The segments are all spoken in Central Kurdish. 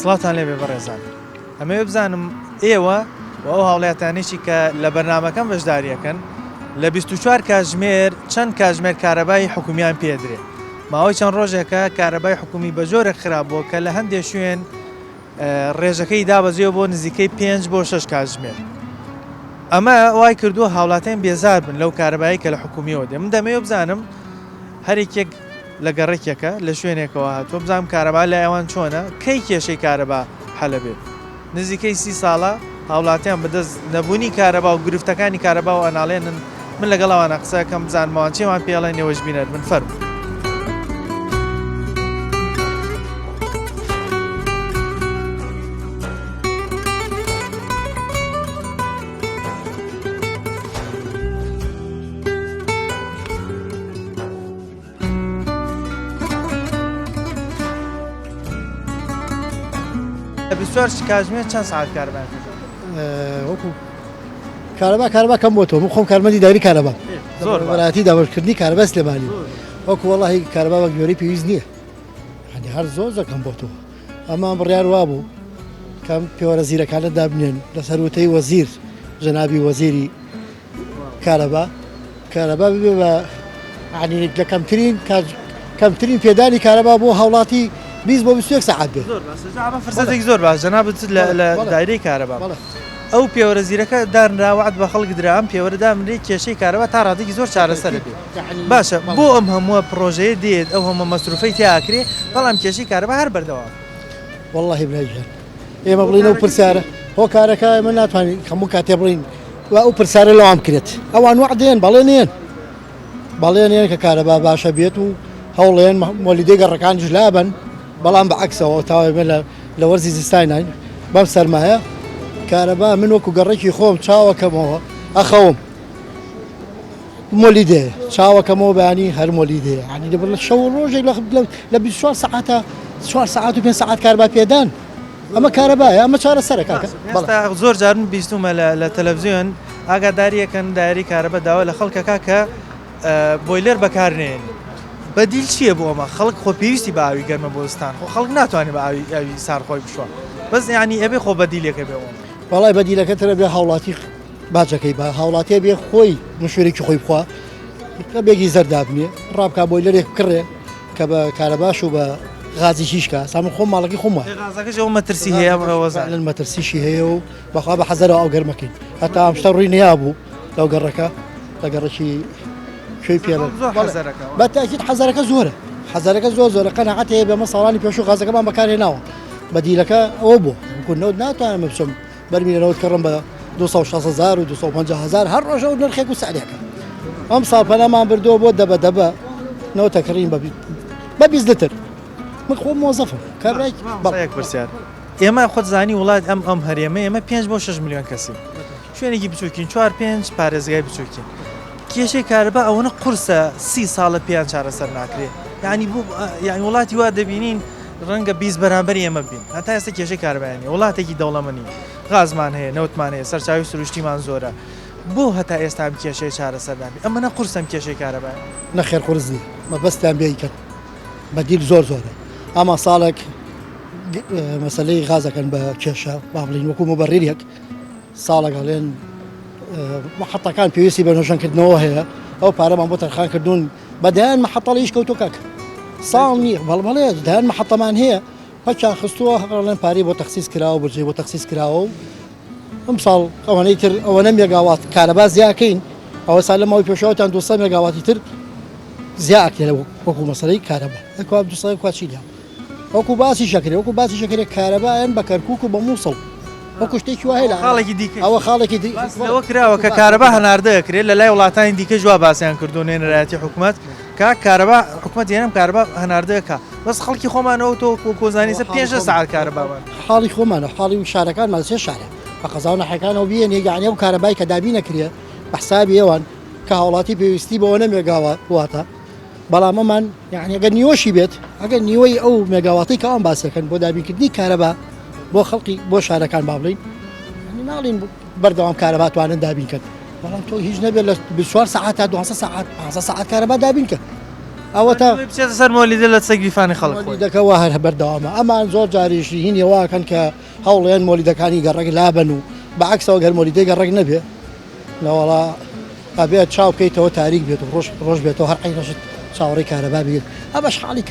سڵاتان لێبێ بەڕێزان ئەمەوێ بزانم ئێوە و ئەو هاوڵاتیانێکی کە لە بەرنامەکەم بەشداریەکەن لە 24 کاتژمێر چەند کاتژمێر کارەبای حکومیان پێدرێ ماوەی چەند ڕۆژێکە کارەبای حکومی بە جۆرێک خراپبووە کە لە هەندێک شوێن ڕێژەکەی دابەزیەوە بۆ نزیکەی 5 بۆ 6 کاتژمێر ئەمە وای کردووە هاوڵاتیان بێزار بن لەو کارەبایی کە لە حکومیەوە دێ من دەمەوێت بزانم هەرێکێک لە گەڕێکێکە لە شوێنێکەوە هاتووە بزانم کارەبا لە ئەوان چۆنە کەی کێشەی کارەبا هەلە بێت نزیکەی 30 ساڵە هاوڵاتیان بەدەست نەبوونی کارەبا و گرفتەکانی کارەبا و ئەناڵێنن من لەگەڵ ئەوانە قسەکەم بزانمەوان چێوان پێڵێن نێوەش بینەر من فەرموو بسیار کاتژمێر چەند ساعت کارەبا وەکو کارەبا کەم بۆ تۆ من خۆم کارمەندی داری کارەبا زۆر وەڵاتی دابەشکردنی کارەبا سلێمانی وەکو وەڵاهی کارەبا بە گوێرەی پێویست نییە هەندی هەر زۆر کەم بۆ تۆ ئەمە بڕیار وا بوو کەم پێوەرە زیرەکانە دابنێن لەسەر وتەی وەزیر جەنابی وەزیری کارەبا ببێ بە عنی لە کەمترین پێدانی کارەبا بۆ هاوڵاتی 20 بۆ 21 ساعت بێت فرسەتێک زۆر باش جەنابەت لە دایرەی کارەبا ئەو پێوەرە زیرەکە دانراوەعد بە خەڵک درا ئەم پێوەرەدا منێ کێشەی کارەبا تا ڕادێکی زۆر چارەسەر بێت باشە بۆ ئەم هەمووە پرۆژەیە دێت ئەو هەموو مەسروفەی تیاکرێ بەڵام کێشەی کارەبا هەر بەردەوام والله بلاجان ئێمە بڵین ئەو پرسیارە هۆ کارەکە ئێمە ناتوانین هەموو کاتێ بڵین و ئەو پرسیارە لەوام کرێت ئەوان وعدێن بەڵێنێن کە کارەبا باشە بێت و هەوڵێن مۆلیدەی گەڕەکانیش لابن بەڵام بەعکسەوە تاوێ لە وەرزی زستانین بەم سەرمایە کارەبا من وەکو گەڕێکی خۆم چاوەکەمەوە ئەخەوم مۆلیدەیە چاوەکەمەوە بەیانی هەر مۆلیدەیە عنی لە شەو ڕۆژێک لە 24 ساعتە 4 ساعت و 5 ساعت کارەبا پێدان ئەمە کارەبایە ئەمە چارەسەرە کاکە زۆر جارن بیستومە لە تەلەڤیزیۆن ئاگاداریەکەن دایری کارەبا داوا لە خەڵکەکە کە بۆیلەر بەکارنێن بەدیل چییە بۆ ئەمە خەڵک خۆ پێویستی بە ئاوی گەرمە بۆستان خۆ خەڵک ناتوانێت بە ئاوی سارخۆی بشوە بەس یعنی ئەبێ خۆ بەدیلەکە بێەوە وەڵای بەدیلەکەترە بێ هاوڵاتی باجەکەی بە هاوڵاتیە بێ خۆی مشورێکی خۆی بخوا کە بێگی زەردابنێ ڕابکە بۆیلەرێک کڕێ کە بە کارەباش و بە غازی شیشکە سامن خۆم ماڵەکەی خۆم وایە غازەکەش ئەو مەترسی هەیە لەن مەترسیشی هەیە و بەخوا بە حەزەرەوە ئەو گەرمەکەین هەتا ئەم شتە ڕووی نەیابوو لەو گەڕەکە لە گەڕەکی شوی پێ بەتاکید حەزەرەکە زۆرە قەنەعەت هەیە بەمە ساڵانی پێش و غازەکەمان بەکارهێناوە بەدیلەکە ئەوە بوو کوردنەوە ناتوانم بچم بەرمینەوەت کڕم بە 260,000 و 250,000 هەر ڕۆژە و نرخێک و سعرێکە ئەم ساڵ پەنامان بردووە بۆ دەبە نەوە تەکڕین بە 20 لتر من خۆم مۆزەفم کابراایك پرسیار ئێمە خۆت زانی وڵات ئەم هەرێمە ئێمە 5 بۆ 6 میلیۆن کەسی شوێنێکی بچووکین 4-5 پارێزگای بچووکین کێشەی کارەبا ئەوەنە قورسە 30 ساڵە پێیان چارەسەر ناکرێت یعنی یعنی وڵاتی وا دەبینین ڕەنگە 20 بەرامبەری ئێمە بین هەتا ئێستا کێشەی کارەبایانی وڵاتێکی دەوڵەمەنی غازمان هەیە نەوتمان هەیە سەرچاوی سروشتیمان زۆرە بۆ هەتا ئێستا ئەم کێشەی چارەسەر نابێت ئەمە نە قورسم کێشەی کارەبایە نەخێر قورس نیە مەبەستیان بێیکەن بەدیل زۆرە ئەما ساڵێک مەسەلەی غازەکەن بە کێشە با بڵین وەکو مەبەڕیرێک ساڵێک هەڵێن محەتەکان پێویستی بە نۆژەنکردنەوە هەیە ئەو پارەمان بۆ تەرخان کردوون بەدایان محەتەڵیش کەوتۆ کاکە ساڵ نییە بەڵێ دایان محەتەمان هەیە پەچیان خستووە هەڵێن پارەی بۆ تەخسیس کراوە بەجێ بۆ تەخسیس کراوە و ئەم ساڵ ئەوانەی تر ئەوەنە مێگاوات کارەبا زیاکەین ئەوە سال لە ماوەی پێشەوەتان 200 مێگاواتی تر زیاکرێ وەکو مەسەلەی کارەبا ئەکواب 200 کوچیلیان وەکو باسی شەکرێ کارەبایان بە کەرکووک و بە مووسڵ وەکو شتێکی وایە خاڵێکی دیکە ئەوە خاڵێکی ئەوە کراوە کە کارەبا هەناردەکرێت لە لای وڵاتانی دیکە جوا باسییان کردو نێنەرایەتی حکوومەت کارەبا حکوومەت یێنم کارەبا هەناردەکە بەس خەڵکی خۆمانەوە تۆ کۆزانیسە 5 ساعت کارەباوان حاڵی خۆمانە حاڵی شارەکان ماسێ شارە بە قەزاو نەحەکانەوە بێن یەگەعنێ و کارەبای کە دابی نەکرێ بە حسابی ئێوان کە هاوڵاتی پێویستی بەوە نەمێگاوە واتە بەڵام ئەمان یعنی ئەگەر نیوەشی بێت ئەگەر نیوەی ئەو مێگاواتی کە ئەوان باسەکەن بۆ دابینکردنی کارەبا بۆ خەڵکی بۆ شارەکان با بڵین ناڵین بەردەوام کارەبا توانن دابین کرد بەڵام تۆ هیچ نەبێت لە 24 ساعت تا 200 ساعت 500 ساعت کارەبا دابین کە ئەوە تا بچێتە سەر مۆلیدە لە سەگریفانی خەڵک خۆی. مۆلیدەکە وا هەر بەردەوامە ئەمان زۆر جاریشی هینی واکەن کە هەوڵێن مۆلیدەکانی گەڕێک لابن و بەعکسەوە گەر مۆلیدەی گەڕێک نەبێ لەوەڵا ئەبێت چاو بکەیتەوە تاریک بێت و ڕۆژ بێتەوە هەر عینەشت چاوەڕێی کارەبا بگێت ئەمەش حاڵی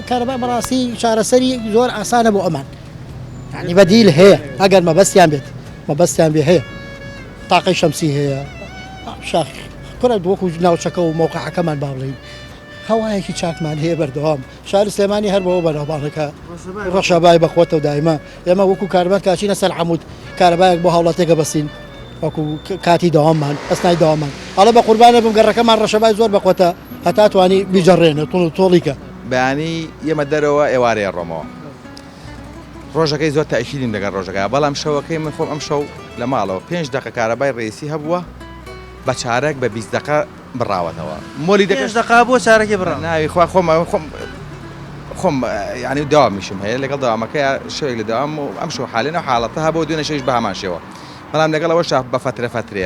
کارەبا بەڕاستی چارەسەری زۆر ئاسانە بۆ ئەمان یعنی بەدیل هەیە ئەگەر مەبەستیان بێت مەبەستیان بێ هەیە تاقی شەمسی هەیە شاخ کوڕە وەکو ناوچەکە و مۆقعەکەمان با بڵین هەوایەکی چاکمان هەیە بەردەوام شاری سلێمانی هەر بەوە بەناوبانەکە ڕەشەبای بەخۆتە و دایما ئێمە وەکو کاربەر کاچینە سەر عەمود کارەبایەک بۆ هاوڵاتێکە بەسین وەکو کاتی داواممان ئەسنای داوامان ئەڵە بە قوربانە بم گەڕەکەمان ڕەشەبای زۆر بەخۆتە هەتا توانی بیجەڕێنە تۆڵ و تۆڵیکە بەیانی ئێمە دەرەوە ئێوارەیە ڕۆمەوە ڕۆژەکەی زۆر تاکیدیم لەگەڵ ڕۆژەکە بەڵام شەوەکەی من خۆم ئەم شەو لە ماڵەوە 5 دقە کارەبای ڕێسی هەبووە بە چارەک بە 20 دقە بڕاوەتەوە مۆلی پێنج دقا بۆ چارەکێ بڕا ناوی خوا خۆم یعنی داوامیشم هەیە لەگەڵ داوامەکە شوێک لە داوام و ئەم شەو حالێنە حاڵەتە هەبوو دوێنە شەویش بە هەمان شێوە بەڵام لەگەڵەوە شاف بە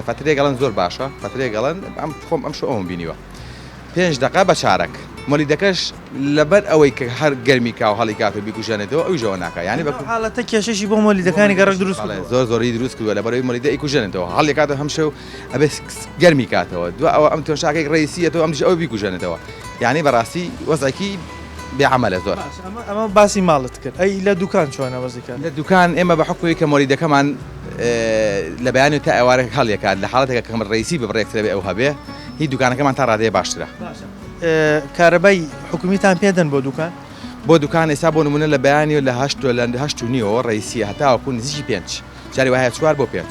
فترێ گەڵن زۆر باشە فترێ گەڵن خۆم ئەم شەو ئەوم بینیوە 5 دقە بە چارەک مۆلیدەکەش لەبەر ئەوەی کە هەر گەرمی کا و هەڵی کات و بیکوژێنێتەوە ئەوی ژەوە ناکە یعنی بە حاڵەتە کێشەشی بۆ مۆلیدەکانی گەڕک دروست زۆر زۆری دروست کردووە لەبەرەوەی مۆلیدە ئیکوژێنێتەوە هەڵی کاتەوە هەم شەو ئەبێ گەرمی کاتەوە دو ئەوە ئەم تۆشاکێک ڕێسیەتەوە ئەمش ئەو بیکوژێنێتەوە یعنی بەڕاستی وەزێکی بێعەمەلە زۆر ئەمە باسی ماڵت کرد ئەی لە دوکان چۆنە وەزیکە لە دوکان ئێمە بە حکومی کە مۆلیدەکەمان لە بەیانی تا ئێوارێک هەڵیەکات لە حاڵەتێکە کەم ڕێسی بەڕێکترەبێ ئەو هەبێ هی دوکانەکەمان تا ڕادەیە باشترە کارەبای حکومیتان پێدەن بۆ دوکان بۆ دوکان ئێستا بۆ نمونە لە بەیانی و لە هەشت و نیوە ڕێسیە هەتاوەکو نزیکی 5 جاری وایە 4 بۆ 5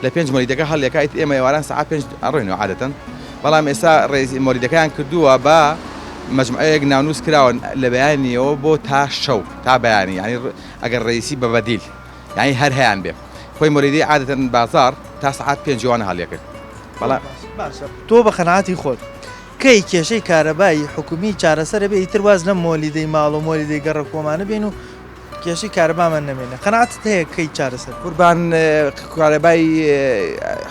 لە 5 مۆلیدەکە هەڵیەکەیت ئێمە ئێواران سەعات 5 ئەڕۆینەوە عادەتەن بەڵام ئێستا ڕێزی مۆلیدەکەیان کردووە بە مجموعەیەک ناونووس کراوە لە بەیانیەوە بۆ تا شەو تا بەیانی یعنی ئەگەر ڕێسی بە بەدیل یعنی هەر هەیان بێ خۆی مۆلیدەی عادەتەن بازار تا سەعات 5 جوانە هەڵیەکرد بەڵام تۆ بە خەنعاتی خۆت کەی کێشەی کارەبایی حکومی چارەسەرە بێ ئیتر واز لە مۆلیدەی ماڵ و مۆلیدەی گەڕە کۆمانە بێن و کێشەی کارەبامان نەمێنە قەنعاتت هەیە کەی چارەسەر قوربان کارەبای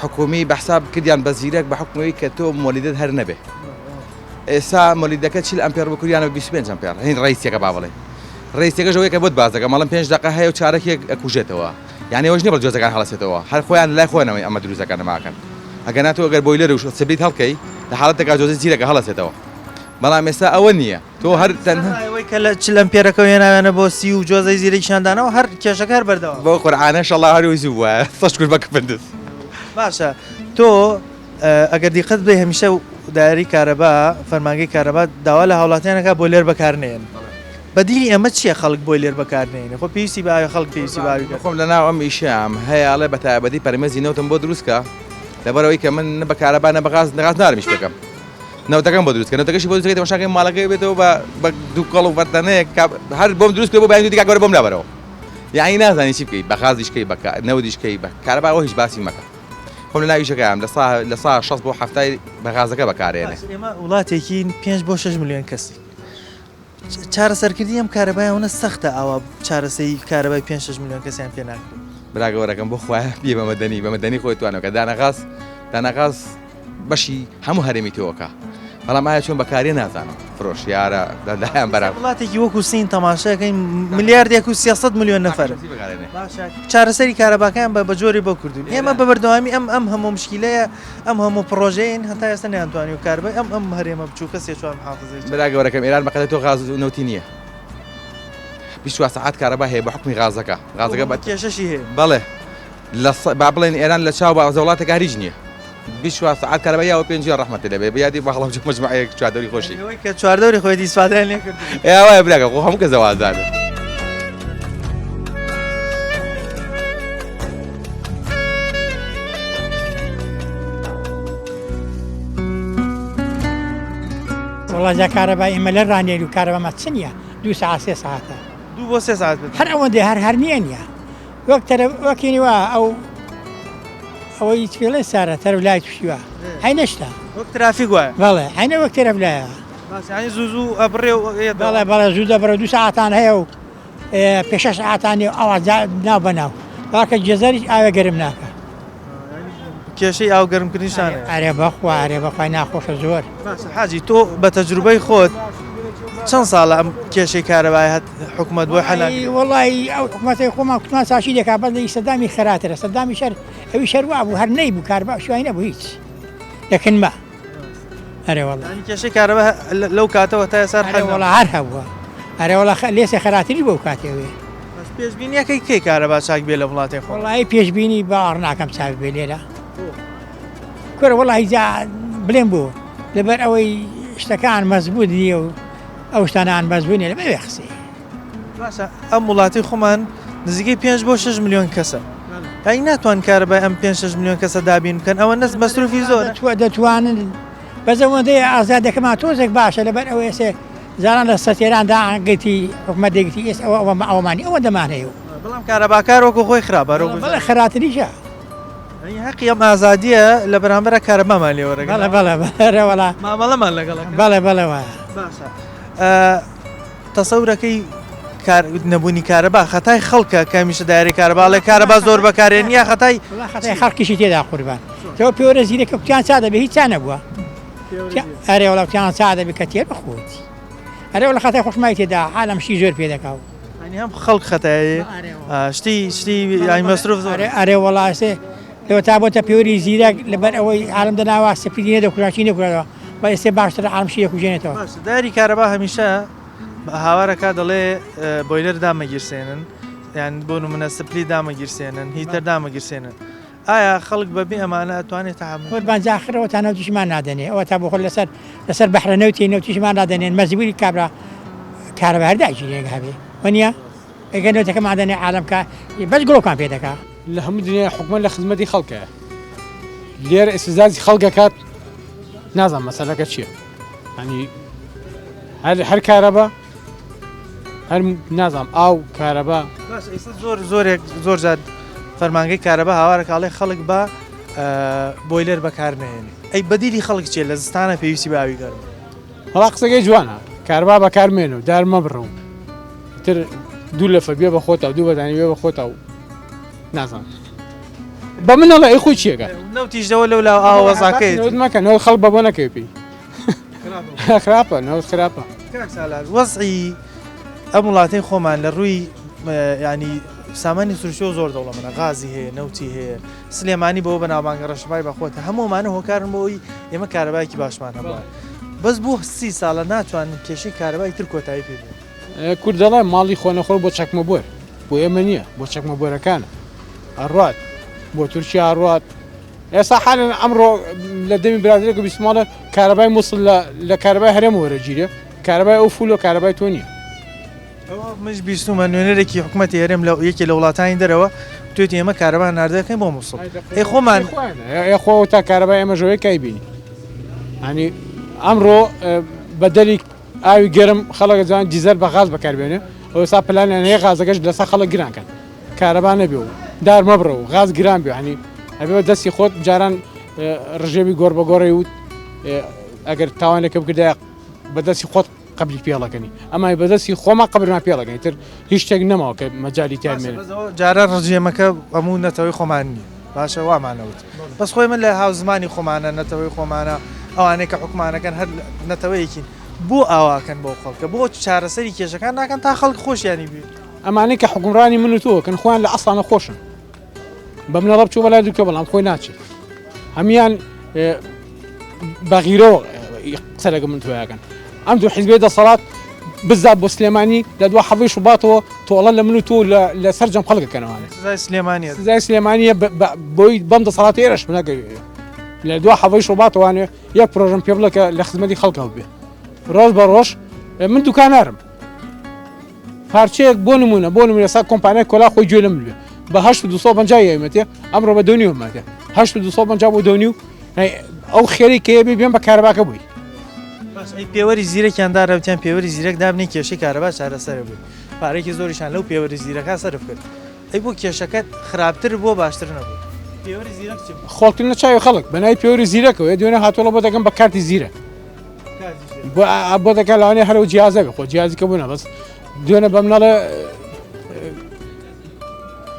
حکومی بەحساب کردیان بە زیرەک بە حکومی کە تۆ مۆلیدەت هەر نەبێ ئێستا مۆلیدەکە چیل ئەمپێر بکوریانە 25 ئەمپێر هین ڕیسێکە با بڵێ ڕیسێکە ژەوەیە کە بۆت بازەکە ماڵم 5 دقە هەیە و چارەکێک ئەکوژێتەوە یعنی ئەوەش نییە بە جۆزەکان هەڵەسێتەوە هەر خۆیان لای خۆنەوەی ئەمە دروستەکان نەماکەن ئەگەر ناتۆ ئەگەر بۆیلەر و سبیت هەڵکەی لە حاڵەتێکا جۆزە زیرەکە هەڵەسێتەوە بەڵام ئێستا ئەوە نییە تۆ هەر تەنهاەوەی کە لە چ ئەمپێرەکە هێناوێنە بۆ 30 و جۆزەی زیرەکیشاندانەوە هەر کێشەکە هەر بەردەوە بۆ قورعانە شەڵا هەروی زوو وایە سەش کورد بە کفندس باشە تۆ ئەگەر دیقەت بێ هەمیشە دایری کارەبا فەرمانگەی کارەبا داوا لە هاوڵاتیانەکە بۆ لێر بەکارنێن بەدیلی ئەمە چییە خەڵک بۆی لێر بەکارنێنێ خۆ پێویستی بە خەڵک پێویستی باوی خۆم لە ناو ئەم ئیشیام هەیەڵێ بە تایبەتی پەرمەزی نەوتم بۆ دروستکە لەبەرەوەی کە من نە بە کارەبا نە بەغاز نەغاز نارمیش بکەم نەوتەکەم بۆ دروستکە نەوتەکەشی بۆ دروستکەی تەماشاکەی ماڵەکەی بێتەوە بە دوو کەڵ و بەردانەیە هەر بۆم دروست کرد بۆ بەیانی دیکە گەورە بۆم لابەرەوە یعنی نازانی چی بکەیت بەغازیشکەی بە نەودیشکەی بە کارەباەوە هیچ باسی مەکە خۆم لە ناو ئیشەکەیام لە سا 6 بۆ هەفتای بەغازەکە بەکارێنێ ئێمە وڵاتێکی 5 بۆ 6 میلیۆن کەسی چارەسەرکردی ئەم کارەبایەوە سەختە ئەوە چارەسەری کارەبای 5 میلیۆن کەسیان پێ ناکرێت براگەوەرەکەم بۆ خۆیان بێ بەمەدەنی خۆی توانەوە کە دانەغاز بەشی هەموو هەرێمی تۆکە بەڵام ئایا چۆن بەکارێ نازانم فرۆش یارە دایان بەرا وڵاتێکی وەکو سین تەماشاکەین ملیاردێک و 300 میلیۆن نەفەر چارەسەری کارەباکەیان بە جۆری بۆ کردوون ئێمە بە بەردەوامی ئەم هەموو مشکلەیە ئەم هەموو پرۆژەیەن هەتا ئێستا نەیانتوانی و کاربای ئەم هەرێمە بچووکە سێ چوار محافظەی براگەوەرەکەم ئێران بەقەدە تۆ غاز و نەوتی نییە 24 ساعات کارەبا هەیە بە حکمی غازەکە بە کێشەشی هەیە بەڵێ با بڵێن ئێران لە چاو بە وڵاتێک هەریج نییە 24 ساعات کارەبا یا و 5 ڕەحمەتە لەبێ بەیادی بەڵام مجموعەیەک چواردەوری خۆشی کە چواردەوری خۆی دیسپادیان لێ کرد ئێوە براگە خۆ هەموو کە زەوازانە وڵا کارەبای ئێمە لە ڕانێری و کارەبامە چ نییە 2 ساعت 3 ساعتە 2 بۆ 3 ساعت هەر ئەوەندەی هەر نییە نییە وەکینیوە ئەوەی پێڵێ سارە تەرە لای توشیوە هەینەشتا وەک ترافیک وایە بەڵێ هەینە وەک تێرە لایە ینی زوو ئەبڕێ بەڵێ زوو دەبڕە 2 ساعتان هەیە و پێ ساعتانی ئەوە ناو بەناو باکە جێزەریش ئاوێ گەرم ناکە کێشەی ئاوگەرمکردنیشانە ئارێ بەخوا ئارێ بەخوای ناخۆشە زۆر حاجی تۆ بە تەجروبەی خۆت چەند ساڵە ئەم کێشەی کارەبای هەت حکوومەت بۆ حەلاک وڵی ئەو حکوومەتی خۆمان کوتمان ساشی دەکا بەڵی سەدامی خەراترە سەدامی شەر ئەوی شەروا بوو هەر نەیبوو کاربا شوای نەبوو هیچ دەکەن بە ئەرێ وڵی کێشەی کارەبا لەو کاتەوە تا سەر وڵا هەر هەبووە ئەرێ وڵا لێسێ خەراتری بۆ کاتێوێ پێشبینیەکەی کێ کارەبا چاک بێ لە وڵاتی خۆ وڵی پێشببینی باڕ ناکەم چاک بێ لێرە کورە وڵی جا بڵێن بوو لەبەر ئەوەی شتەکان مەزبوط نیە و ئەو شتانان مەزبوونێ لە بەوێ قسێ ئەم وڵاتی خۆمان نزیکەی 5 بۆ 6 میلیۆن کەسە ئەی ناتوان کارەبای ئەم 5 میلیۆن کەسە دابین بکەن ئەوە نەس مەسروفی زۆر دەتوانن بەزەوەندەی ئازادەکەمان تۆزێک باشە لەبەر ئەوە ئێسێ زاران لە سەتێراندا ئەنگەتی حکومەت دەگەتی ئێس ئەوەمانی ئەوە دەمانەیە بەڵام کارەباکار وەکو خۆی خراپە بەڵێ خەراتریشە حەقی ئەم ئازادیە لە بەرامبەرە کارەبامان لێوەرەگە بەڵێ بەڵێ بەڵێ مامەڵەمان لەگەڵ بەڵێ بەڵێ وایە تەسەورەکەی نەبوونی کارەبا خەتای خەڵکە کەمیشە دایری کارەبا لە کارەبا زۆر بەکارێن نیە خەتای خەڵکیشی تێدا قوربان تەوە پێوەرە زیرەکە کوتیان چا دەبێ هیچ چا نەبووە ئەرێ وڵاوتیان چا دەبێت کە تێ بخۆت ئەرێ وڵە خەتای خۆشمای تێدا حالەمشی زۆر پێ دەکاو هەم خەڵک خەتایە شتی مەسروف زۆر ئەرێ وڵاسێ لەوە تا بۆتە پێوەری زیرەک لەبەر ئەوەی عالم دەناوە سپیدینە دەکوراچی نەکوێتەوە بە ئێسێ باشتر عالمشی دەکوژێنێتەوە داری کارەبا هەمیشە هاوارەکە دەڵێ بۆیلەر دامەگیرسێنن یان بۆ نمونە سپلی دامەگیرسێنن هیتەر دامەگیرسێنن ئایا خەڵک بەبێ ئەمانە ئەتوانێت تەحمل قوربان جاخرەوە تا نەوتیشمان نادەنێ ئەوە تا بۆ خۆ لەسەر بەحرە نەوتی نەوتیشمان نادەنێن مەزبوری کابرا کارەبا هەرداگیری لێگە هەبێ وەنیە ئەگەر نەوتەکەمان دەنێ عالەمکە بەس گڵۆکان پێ دەکا لە هەموو دنیای حکومەت لە خزمەتی خەڵکە لێرە ئێستزازی خەڵکەکات نازانم مەسەلەکە چییە ینی هەر کارەبا هەر نازانم ئاو کارەبا زۆر جار فەرمانگەی کارەبا هاوارەکڵێ خەڵک بە بۆیلەر بەکار نێنێ ئەی بەدیلی خەڵک چێ لە زستانە پێویستی باوی گەرم هەڵا قسەکەی جوانە کارەبا بەکارمێنە و دارمە بڕە و تر دوو لەفە بێ بە خۆتە و دوو بەدانی بێ بە خۆتە و نازانم بە منەڵە ئەی خۆی چیەکە نەوتیشەوە لەو لا ئاوەزاکەی مەکە نەوە خەڵ بە بۆ نەکەی پێی خراپە نەوە خراپە وەزعی ئەم وڵاتەی خۆمان لە ڕووی ینی سامانی سروشۆ زۆر دەوڵە منە غازی هەیە نەوتی هەیە سلێمانی بەوە بە ناوبانگە ڕەشبای بەخۆتە هەمومانە هۆکارن بۆی ئێمە کارەبایکی باشمان هەبووە بەس بۆ 30 ساڵە ناتوان کێشەی کارەبای تر کۆتایی پێ کورد دەڵێ ماڵی خۆنەخۆر بۆ چەکمە بۆر بۆ ئێمە نییە بۆ چەکمە بۆرەکانە ئەڕات بۆ تورکیا ئەڕات ئێستا حالن ئەمڕۆ لە دەمی برازیلێکە بیسماڵە کارەبای مووسڵ لە کارەبای هەرێم وەرەگیرێ کارەبای ئەو فول و کارەبای تۆ نییە مش بیستمە نوێنەرێکی حکوومەتی هەرێم لە یەکی لە وڵاتانی دەرەوە توێتی ئێمە کارەبا ناردەکەی بۆ مووسڵ خۆمان خۆ تا کارەبای ئێمە ژۆی کای بینی ینی ئەمڕۆ بەدەری ئاوی گەرم خەڵک جوان دیزەر بە غاز بەکاربێنێ ئەو سا پلانەیە غازەکەش لەسا خەڵک گرانکەن کارەبا نەبێ و دار مەبڕە و غاز گران بێ ینی ئەبێ دەستی خۆت جاران ڕژێوی گۆڕ بە گۆڕی وت ئەگەر تاوانێکە بکردای بەدەستی خۆت قبلی پێڵەکەنی ئەمای بەدەستی خۆما قبرمان پێڵەکەنی تر هیچ شتێک نەماوە کە مەجای تیانمێنێت جارە ڕژێمەکە ئەموو نەتەوەی خۆمان نیە باشە وامانەوت بەس خۆی من لە هاوزمانی خۆمانە نەتەوەی خۆمانە ئەوانەیە کە حکومانەکەن هەر نەتەوەیەکین بۆ ئاواکەن بۆ خەڵکە بۆ چارەسەری کێشەکان ناکەن تا خەڵک خۆشیانی بێت ئەمانەی کە حکومڕانی من و تۆ کەن خۆیان لە ئەسڵانە خۆشن بە منەڵە بچوو بەلای دووکە بەڵام خۆی ناچێت هەمیان بەغیرەوە قسە لەگە من تۆیاکەن ئەم دوو حیزبێ دەسەڵات بزات بۆ سلێمانی لە دو حەڤی شوباتەوە تۆڵە لە من و تۆ لە سەررجەم خەڵکەکەنەوەوانێت سلێمانیە زای سلێمانیە بۆی بەم دەسەڵات ئێرەش منەگە لە دو حەڤی شوباتەوانێ یەک پرۆژم پێ بڵێ کە لە خزمەتی خەڵکەوە بێ ڕۆژ بە ڕۆژ من دوکانارم پارچەیەک بۆ نمونە سا کۆمپانیای کۆلا خۆی گوێ لەم بێ بە 250 یامەتێ ئەمڕۆ بە 2 ماتێ 250 بۆ 2 ئەو خێری کە بێ بێن بە کارەباکە بووی پێوەری زیرەکیان داڕەوتیان پێوەری زیرەک دابنی کێشەی کارەبا چارەسەر بووی پارێکی زۆریشان لەو پێوەری زیرەکە سەرف کرد ئەی بۆ کێشەکەت خراپتر بۆ باشتر نەبوو پێوەری زیرەک خۆڵکردنە چاوی خەڵک بەنای پێوەری زیرەکەوە دوێنێ هاتوڵە بۆ دەکەم بە کارتی زیرە بۆ دەکە لەوانێ هەرەوە جیازە بێ خۆ جیازیکە بوونە بەس دوێنە بە منەڵە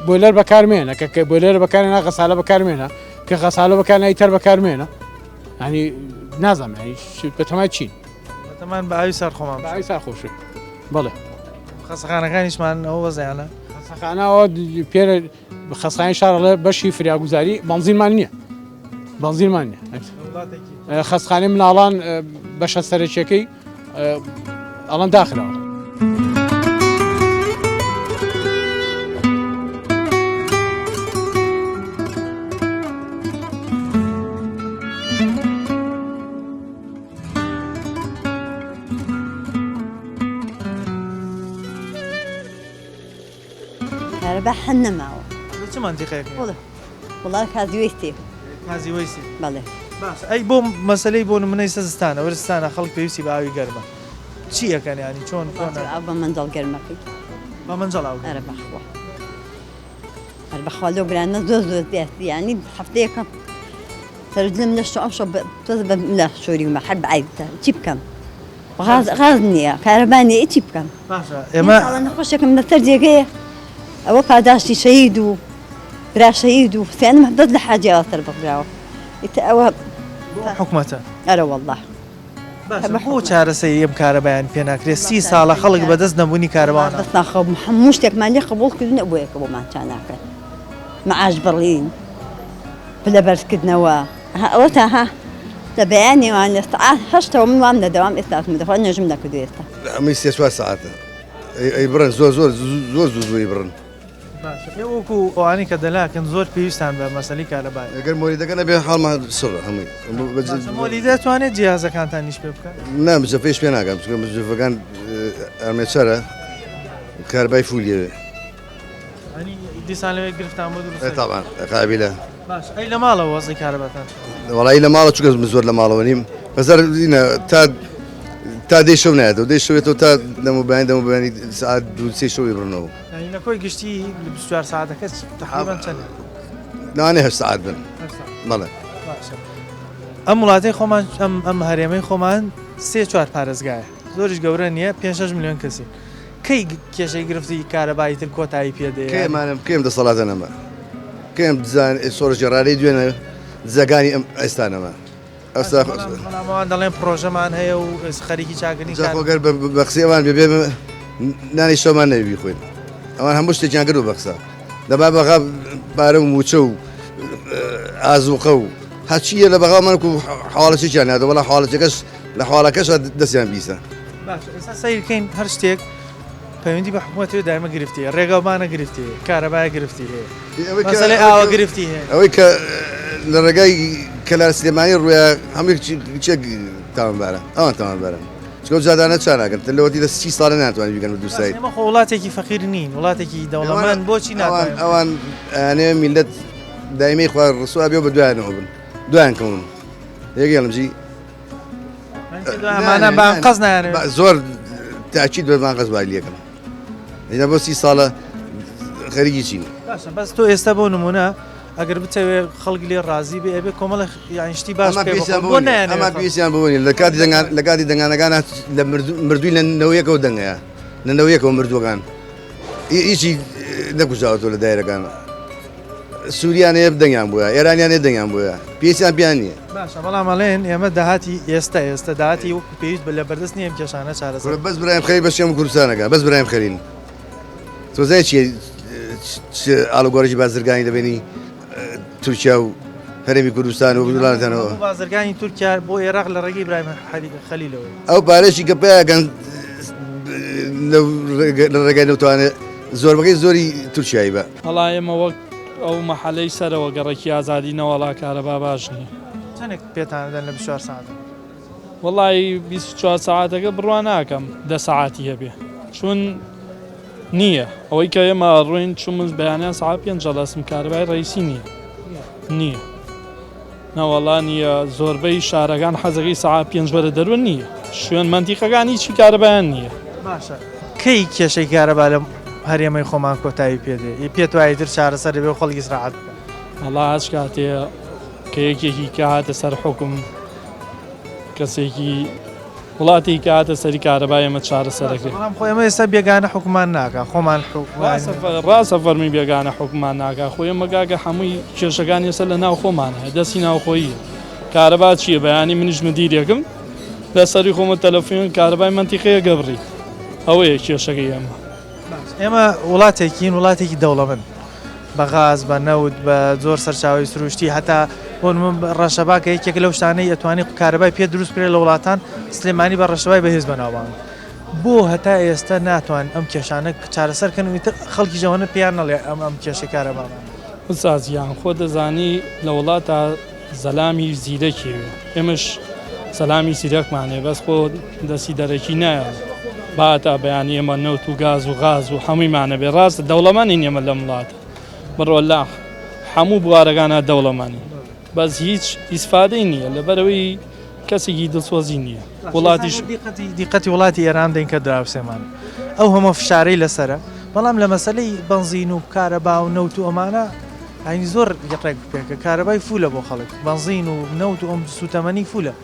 بۆیلەر بەکارمێنە کە بۆیلەر بەکارێنە غەسالە بەکارمێنە کە خەسالە بەکارنایی تەر بەکارمێنە ینی نازانم ینی بەتەمای چین تەمان بە ئاوی سەر خۆمان باوی سا خۆشی بڵێ خەسەخانەکانیشمان ئەوە وەزیانە خەسەخانەوە پێرە خەسخانی شارڵێ بەشی فریاگوزاری بەنزینمان نییە بەنزینمان نییە خەسخانەی مناڵان بەشە سەرچیەکەی ئەڵەن داخلەوە كهرباء حنا معه چ منتیقەیەک والله كازويستي مازی وەیسی بله باش ئەی بۆ مەسلەی بۆ نمونەی سەزستانە وەرزستانە خەڵک پێویستی بە ئاوی گەرمە چی یەکەن ینی چۆن أبا منزل قرمقي بە منجەڵ ئاو أربخوا لو قرانا زوز يعني حفتيك ترجم لشو أمشو تذب لا شوري ما حرب عيدة تجيب كم غازني كهرباني تجيب كم باشە على ئێمە نخشك من الترجية أو قاداشي شهيد وقرا شهيد وثاني محدد لحاجة أثر بقراو أو حکومەتە أرى والله بۆ چارەسەری ئەم کارەبایان پێ ناکرێت 30 ساڵە خەڵک بەدەست نەبوونی کارەباوانە بس ناخذ مشتك مالي قبول كدنا أبويك أبو ما كان أكل معاش برلين بلا برس كدنا وتا ها تبعاني وأنا استعاد هشتا ومن وامنا دوام إثناء مدخل نجمنا كدويستا ما يستشوى ساعات يبرن زور يبرن باشە وەکو ئەوانی کە دەلاکەن زۆر پێویستان بە مەسەلی کارەبای اگر مۆریدەکە نەبێ حاڵمان سڕ هەمووی مۆلی دەتوانێت جیازەکانتان نیش پێ بکەن نام جەفەیش پێ ناکەم جەفەکان ئەرمێچەرە کاربای فولیەوێ دیسان لەوێ گرفتان بۆ دروست طبعا قابلە باش ئەی لە ماڵەوە وەزی کارەباتان وەڵی لە ماڵە چکە زۆر لە ماڵەوە نیم بەزار تا دەی شەو نایێتەوە دەی شەوێتەوە تا دەموبیانی سعات دو سێ شەوی بڕنەوە لە کۆی گشتی لە 24 ساعتەکە تقریبان چەند نانێ هەشت سعات بن بەڵێ ئەم وڵاتی خۆمان ئەم هەرێمەی خۆمان 3-4 پارێزگایە زۆریش گەورە نییە 5-6 میلیۆن کەسی کەی کێشەی گرفتی کارەبایی تر کۆتایی پێدەیە کێم دەسەڵاتە نەما کێم سۆرە ژێڕاری دوێنە زەگانی ئەم ئێستانەمە ئەوان دەڵێن پرۆژەمان هەیە و خەریکی چاگرنی خۆگەر بە قسەوان بێ نانی شەومان نەوی خوێن ئەوان هەموو شتێکیان کرد و بەخسا دەبا بەغا بارە و موچە و ئازوقە و هەچیە لە بەغامان و حواڵەچێکیان نادە وەڵا حواڵەکەش لە حواڵەکەش دەستیان بیسە باش ئێستا سیرکەین هەر شتێک پەیوەندی بە حکوومەتەوە دایمە گرفتی ڕێگەوبانە گرفتی کارەبایە گرفتی هەیە مەسەلەی ئاوە گرفتی هەیە ئەوەی کە لە ڕێگای کەلار سلێمانی ڕوویە هەموو چێک تاوانبارە ئەوان تاوانبارن چکە جادانە چاناکەن تەلەوەتی لە 30 ساڵە ناتوانین بیگەن بە دوو سایت ئێمە خۆ وڵاتێکی فەقیر نین وڵاتێکی دەوڵەمەند بۆچی ناتوانین ئەوان ئەنێ میلەت دایمەی خوار ڕسووا بێ بە دوایانەوە بن دوایان کەون یەکێڵمجی ئەمانە بان قەز نایانێت زۆر تاکید بەمان قەز وای لەکەم لە بۆ 30 ساڵە خەریکی چین باشە بەس تۆ ئێستا بۆ نمونە ئەگەر بتەوێت خەڵک لێ ڕازی بێ ئەبێ کۆمەڵە یانشتی باش بۆ نایانێت ئەمە پێویستیان بوونی لە کاتی دەنگانەکان لە مردووی لە نەوەیەکەوە دەنگەیە لە نەوەیەکەوە مردووەکان هیچی نەکوژاوەتەوە لە دایرەکان سووریان هەیە دەنگیان بووە ئێرانیان هەیە دەنگیان بووە پێویستیان پیان نییە باشە بەڵام ئەڵێن ئێمە داهاتی ئێستا داهاتی وەکو پێویست بە لە بەردەست نیە ئەم کێشانە چارەسەر بەس برایم خەری بەشێم کوردستانەکە بەس برایم خەرین تۆزای چیە ئاڵوگۆڕێکی بازرگانی دەبێنی تورکیا و هەرێمی کوردستان و وڵاتانەوە بازرگانی تورکیا بۆ عێراق لە ڕێگەی برایم خەلیلەوە ئەو پارێکی کە پێیاگەن لە ڕێگای نەوتوانێت زۆربەکەی زۆری تورکیایی بە هەڵا ئێمە وەک ئەو مەحەلەی سەرەوە گەڕێکی ئازادی نەوەڵا کارەبا باش نییە چەندێک پێتانەدەن لە 24 ساعت وەڵی 24 ساعتەکە بڕوان ناکەم 10 ساعتی هەبێ چون نییە ئەوەی کە ئێمە ڕوین چومز بەیانیان ساعت 5 جەڵەسم کارەبای ڕئیسی نییە نەوەڵا نییە زۆربەی شارەکان حەزەکەی ساعت 5 بەرە دەروە نییە شوێن مەنتیقەکان هیچی کارەبایان نییە باشە کەی کێشەی کارەبا لە هەرێمەی خۆمان کۆتایی پێدێ پێت وایە تر چارەسەر دەبێ خەڵکی سراحەت بکە هەڵا هەچ کاتەیە کە یەکێکی کە هاتە سەر حکم کەسێکی وڵاتی کاتە سەری کارەبای ئەمە چارەسەرەکەی بەڵام خۆی ئەمە ئێستا بێگانە حکومان ناکە خۆمان ڕاستە فەرمی بێگانە حکومان ناکە خۆی ئەمەگاگە هەمووی کێشەکان ێستا لە ناو خۆمانە دەستی ناوخۆیی کارەبا چییە بەیانی منیش مدیرێکم لەسەری خۆمە تەلەفۆن کارەبای منتیقەیە گەبڕی ئەوەیە کێشەکەی ئێمە ئێمە وڵاتێکین وڵاتێکی دەوڵەمەند بە غاز بە نەوت بە زۆر سەرچاوی سروشتی هەتا بۆ ڕەشەباکە یەکێک لەو شتانەی ئەتوانی قارەبای پێ دروست کرێت لە وڵاتان سلێمانی بە ڕەشەبای بەهێز بەناوبان بۆ هەتا ئێستا ناتوان ئەم کێشانە چارەسەرکەن و خەڵکی ژەوەنە پێیان نەڵێ ئەم کێشە کارەبامان سازیان خۆ دەزانی لە وڵاتە زەلامی زیرەکێوێ ئێمەش سەلامی زیرەکمانێ بەس خۆ دەستی دەرەکی نایە باتا بەیانی ئێمە نەوت و گاز و غاز و هەموویمانە بێ ڕاستە دەوڵەمانی ئێمە لەم وڵاتە بڕۆ لا هەموو بوارەکانە دەوڵەمانی بەس هیچ ئیسفادەی نییە لەبەرەوەی کەسێکی دڵسۆزی نییە وڵاتیش دیقەتی وڵاتی ئێران دەین کە دراوسێمان ئەو هەمە فشارەی لەسرە بەڵام لە مەسلەی بنزین و کارەبا و نەوت و ئەمانە ئاین زۆر ڕێک پێکە کارەبای فولە بۆ خەڵک بنزین و نەوت و ئەم سوتەمەنی فولە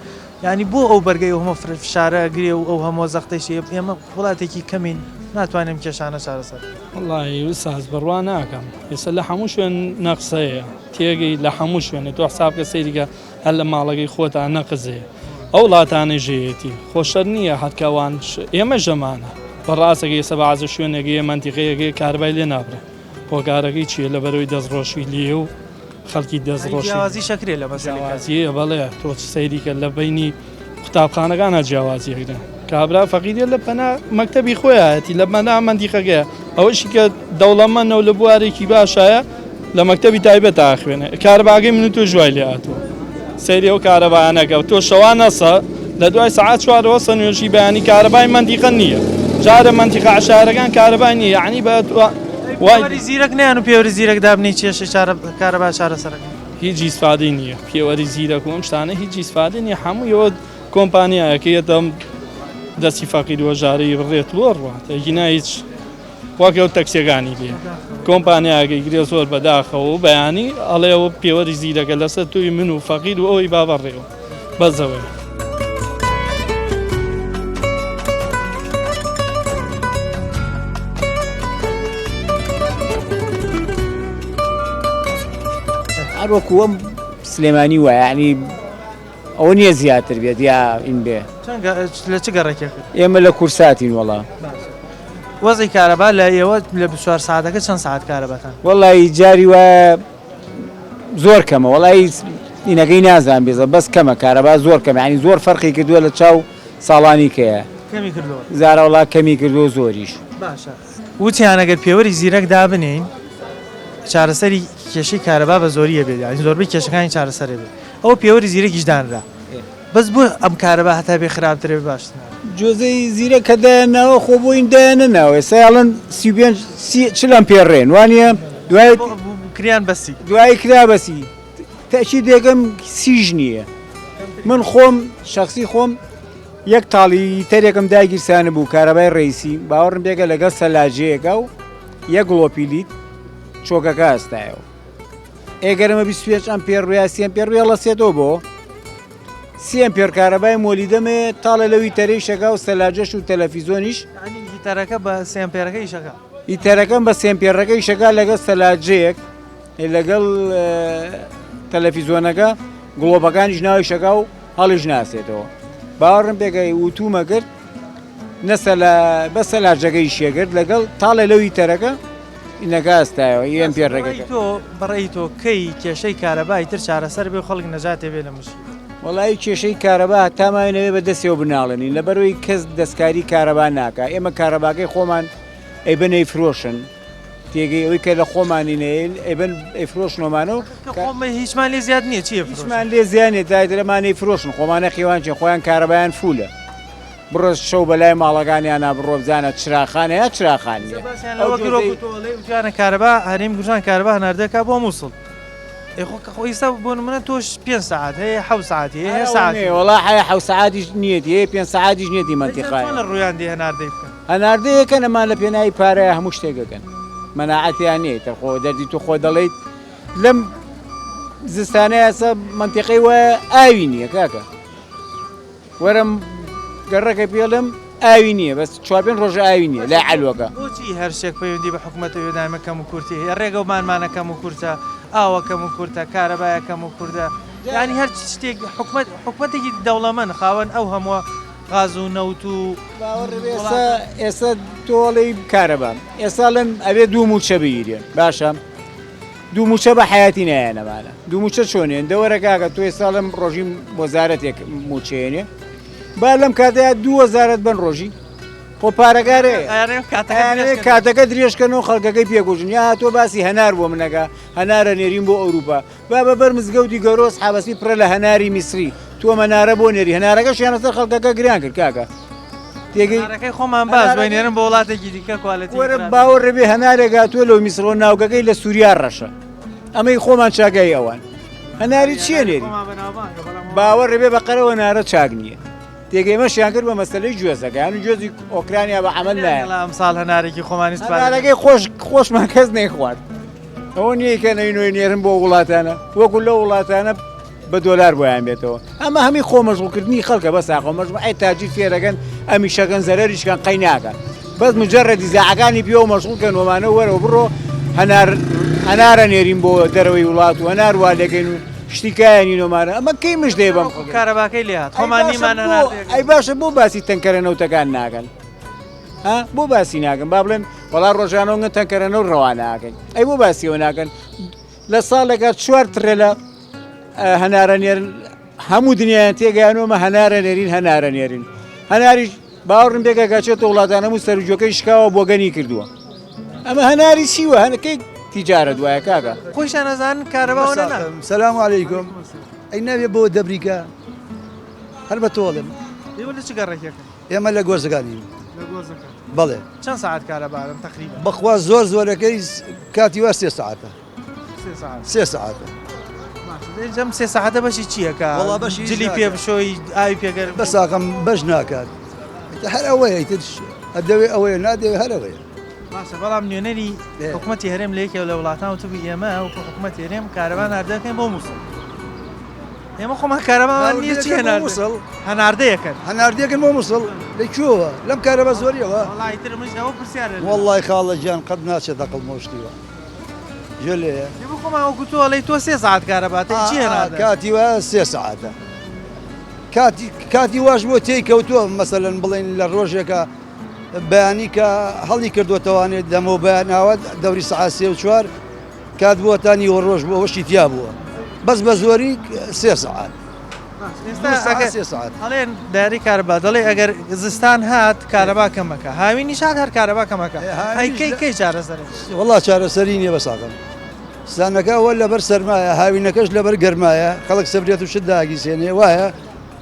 یعنی بۆ ئەو بەرگەی و هەمە فشارە گرێ و ئەو هەموو زەختەیشی ئێمە وڵاتێکی کەمین ناتوانێت کێشانە چارەسەر وڵی ساز بڕوا ناکەم ئێستا لە هەموو شوێن نەقسەیە تێگەی لە هەموو شوێنە تۆ حسابکە سەیریگە هەر لە ماڵەکەی خۆتان نەقزێ ئەو وڵاتانە ژێتی خۆشەر نییە هەرکەوان ئێمە ژەمانە بەڕاستەکە ئێستا بەعازە شوێنێکی منتیقەیەکی کاربای لێ نابرێ پۆگارەکەی چیە لەبەرەوەی دەستڕۆشی لێ و خەڵکی دەستڕۆشی شەکرێ لە بەسەوازیە بەڵێ تۆ سەیریکە لە بینی قوتابخانەکانە جیاوازیەکرێن کابرا فەقیدە لە پەنا مەکتەبی خۆیەتی لە مەنا مندیقەکەیە ئەوەشی کە دەوڵەمەند و لە بوارێکی باشایە لە مەکتەبی تایبەت تاخوێنێ کارەباگەی من و تۆ ژوای لێ هاتووە سەیری ئەو کارەبایانەکە تۆ شەوان نەسە لە دوای سەعات 4 سە نوێژی بەیانی کارەبای مندیقە نییە جارە منتیقە عشارەکان کارەبای نییە یعنی بە وای زیرەک نیان و پێوەری زیرەک دابنی کێشە کارەبا چارەسەرەکە هیچ ئیسفادەی نییە پێوەری زیرەک و ئەم شتانە هیچ ئیسفادەی نییە هەموویەوە کۆمپانیایەکە دەم دەستی فەقیر وەژارەی بڕێت وەڕوات هینا هیچ واکەوت تەکسیەکانی لێ کۆمپانیایەکەی گرێ زۆر بەداخەوە و بەیانی ئەڵێەوە پێوەری زیرەکە لەسەر توی من و فەقیر و ئەوەی بابەڕێەوە بەزەوەی هەروەکو ئەم سلێمانی وایە ینی ئەوە نییە زیاتر بێت یا ئین بێ لە چ گەڕێکێک ئێمە لە کورساتین وەڵا وەزی کارەبا لە ئێوە لە 24 ساعتەکە چەند ساعت کارەبەتان وەڵی جاری وایە زۆر کەمە وەڵی ئینەکەی نازان بێزە بەس کەمە کارەبا زۆر کەمە ینی زۆر فەرقی کردووە لە چاو ساڵانی کەیە کەمی کردەوە زارە وڵا کەمی کردو زۆریش باشە وتیان ئەگەر پێوەری زیرەک دابنین چارەسەری کێشەی کارەبا بە زۆریە بێت ینی زۆربەی کێشەکانی چارەسەرێ بێت ئەو پێوەری زیرەکیش دانرا بەس بۆ ئەم کارەبا هەتا بێ خراپترێ باشتر جۆزەی زیرە کە دایانەوە خۆ بۆین دایانەناوە ساڵن 40 ئەمپێڕێن وانە دوای کریان بەسی دوای کرا بەسی تەشی دێگەم سیژ نییە من خۆم شخصی خۆم یەک تاڵی تەرێکم داگیرسانە بوو کارەبای ڕیسی باوەڕم بێگە لەگەڵ سەلاجەیەکە و یەک گڵۆپیلیت چۆکەکە ئەستایەوە ئێگەرمە 25 ئەمپێر ڕویا 30 ئەمپێر ڕویا لەسێتەوە بۆ 30 ئەمپێر کارەبای مۆلیدەمێ تاڵە لەوی تەرەی شەکا و سەلاجەش و تەلەڤیزۆنیش هیتەرەکە بە 3 ئەمپێرەکەی شەکە ئیتەرەکەم بە 3 ئەمپێرەکەی شەکا لەگەڵ سەلاجەیەک لەگەڵ تەلەڤیزۆنەکە گڵۆپەکانیش ناوی شەکا و هەڵیش ناسێتەوە باوەڕم پێگەی وتومە کرد بە سەلاجەکەی شێگرت لەگەڵ تاڵە لەوی تەرەکە ئینەکە ئەستایەوە ئەمپێرەکە تۆ بەڕێی تۆ کەی کێشەی کارەبای تر چارەسەر بێ خەڵک نەجاتێ بێ لە مشی وەڵی کێشەی کارەبا تاماوێنەوێ بە دەستێەوە بناڵێنین لەبەرەوەی کەس دەستکاری کارەبا ناکە ئێمە کارەباکەی خۆمان ئەیبن ئەیفرۆشن تێگەی ئەوەی کە لە خۆمانینەیە ئەیبن ئەیفرۆشنۆمانەوە هیچمان لێ زیاد نییە چیە هیچمان لێ زیانێت دایدرەمانەی فرۆشن خۆمانە خیوان چێ خۆیان کارەبایان فولە بڕۆ شەو بەلای ماڵەکانیانە بڕۆ بزانە چراخانەیە چراخانیە ئەوەیانە کارەبا هەریم گوژان کارەبا هەناردەکە بۆ مووسڵ ئێستا بۆ منە تۆش 5 ساعت هەیە 7 ساعتی هەیە ساعتی وڵا حیا 7 ساعتیش نیەتی هەیە 5 ساعتیش نیەتی منتیقای ڕویان دی هەناردەی بکەن هەناردەیەکە نەمان لە پێناوی پارەیە هەموو شتێکەکەن مەناعەتیان نیە تەخۆ دەردی تو خۆ دەڵێیت لەم زستانەیە ئەسە منتیقەی وە ئاوی نییە کاکە وەرم گەڕەکە پێڵم ئاوی نییە بەس چوارپێن ڕۆژە ئاوی نییە لای عەلوەکە بۆچی هەر شتێک پەیوەندی بە حکوومەتە وێدامەکەم و کورتی هەیە ڕێگە و مانمانەکەم و کورتە ئاوەکەم و کورتە کارەبایەکەم و کووردە ینی هەر شتێک حکوومەتێکی دەوڵەمەند خاوەن ئەو هەموو غاز و نەوت و ئێستا تۆڵی کارەبا ئێستا لەم ئەوێ دوو موچە بگیرێن باشە دوو موچە بە حیاتی نایەنەمانە دوو موچە چۆنێن دەوەرەکەکە تو ئێستا لەم ڕۆژی وەزارەتێک موچێنێ با لەم کاتەیە 2000 بن ڕۆژی خۆ پارەکارێ کاتەکە درێژکەنەوە خەڵکەکەی پێگوژن یا تۆ باسی هەنار بۆ منەکە هەنارە نێرین بۆ ئەوروپا با بەبەر مزگەوتی گەورۆس حابەسی پڕە لە هەناری میسری تۆ مەنارە بۆ نێری هەنارەکەش یانەسەر خەڵکەکە گریان کرد کاکە تێگەی خۆمان باز بێنێرم بە وڵاتێکی دیکە کوالەتی وەرە باوەڕ ڕێبێ هەنارێکا تۆ لەو میسرۆ ناوگەکەی لە سووریا ڕەشە ئەمەی خۆمان چاگای ئەوان هەناری چییە نێری باوەڕ ڕێبێ بەقەرەوە نارە چاک نییە تێگەیمەشیان کرد بە مەسلەی گوێزەکە یان گوێزی ئۆکرانیا بە عەمەل نایە ئەمساڵ هەنارێکی خۆمانی هەنارەکەی خۆشمان کەس نەیخوارد ئەوە نییە کە نەینۆی نێرن بۆ وڵاتانە وەکو لە وڵاتانە بە دۆلار بۆیان بێتەوە ئەمە هەمی خۆمەژغوڵکردنی خەڵکە بەس خۆمەژغوڵ ئەی تاجی فێرەکەن ئەمی شەکەن زەرەریشکان قەی ناکەن بەس مجەڕەدی زاعەکانی پێوە مەشغوڵکەن وەمانە وەرەوە بڕۆ هەنارە نێرین بۆ دەرەوەی وڵات و هەنار وا لەکەین و شتیکایانی نۆمانە ئەمە کەی مش دێ بەم کارەباکەی لێهات خۆمانیمان ئەی باشە بۆ باسی تەنکەرە نەوتەکان ناکەن بۆ باسی ناکەن با بڵێن وەڵا ڕۆژانەوە تەنکەرە و ڕەوا ناکەن ئەی بۆ باسیەوە ناکەن لە ساڵێکە 4 ترێ لە هەنارە نێرن هەموو دنیایان تێگەیانەوەمە هەنارە نێرین هەنارە نێرین هەناریش باوەڕم پێکە چێتە وڵاتان هەموو سەرجۆکەی شکاوە بۆ گەنی کردووە ئەمە هەناری چیوە هەنەکەی تیجارە دوایە کاکە خۆشیان نەزانن کارەباوە سەلام عەلەیکم ئەی ناوێ بۆ دەبریکە هەر بە تۆڵم لە چ گەڕێکەکە ئێمە لە گۆزەکانی بەڵێ چەند ساعت کارەبارن تقریبا بەخوا زۆر زۆرەکەی کاتی وا 3 ساعتە 3 ساعتە جەم 3 ساعتە بەشی چییە کە جلی پێ بشۆی ئاوی پێگەر بەساقم بەش ناکات هەر ئەوەیە ئەدەوێ ئەوەیە نادەوێ هەر ئەوەیە باشە بەڵام نوێنەری حکوومەتی هەرێم لە یەکێ لە وڵاتان و توبی ئێمە و حکوومەتی هەرێم کارەبان هەردەکەین بۆ مووسڵ ئێمە خۆمان کارەباوان نییە چی هەناردەیەکەن هەناردەکەن بۆ مووسڵ لەکوێوە لەم کارەبا زۆریەوە وەڵڵای خاڵە گیان قەت ناچێت دەقڵ مۆشتیوە ژێ لێیە خۆمان وەکوتووە لەی تۆ 3 ساعت کارەباتە چی هێناردە کاتی وە 3 ساعتە کاتی واش بۆ تێی کەوتووە مەسەلەن بڵێن لە ڕۆژێکە بەیانی کە هەڵی کردوێتەوانێت دەمە بەیاناوە دەوری سەعات 3 و 4 کات بووەتانی وە ڕۆژ بۆ وەشی تیا بووە بەس بە زۆری 3 ساعت هەڵێن داری کارەبا دەڵێ ئەگەر زستان هات کارەبا کەمەکە هاوی نیشاد هەر کارەبا کەمەکە کەی چارەسەر وەڵا چارەسەری نییە بەساقم ستانەکە وە لەبەر سەرمایە هاوینەکەش لەبەر گەرمایە خەڵک سەبرێت و شت داگیسێنێ وایە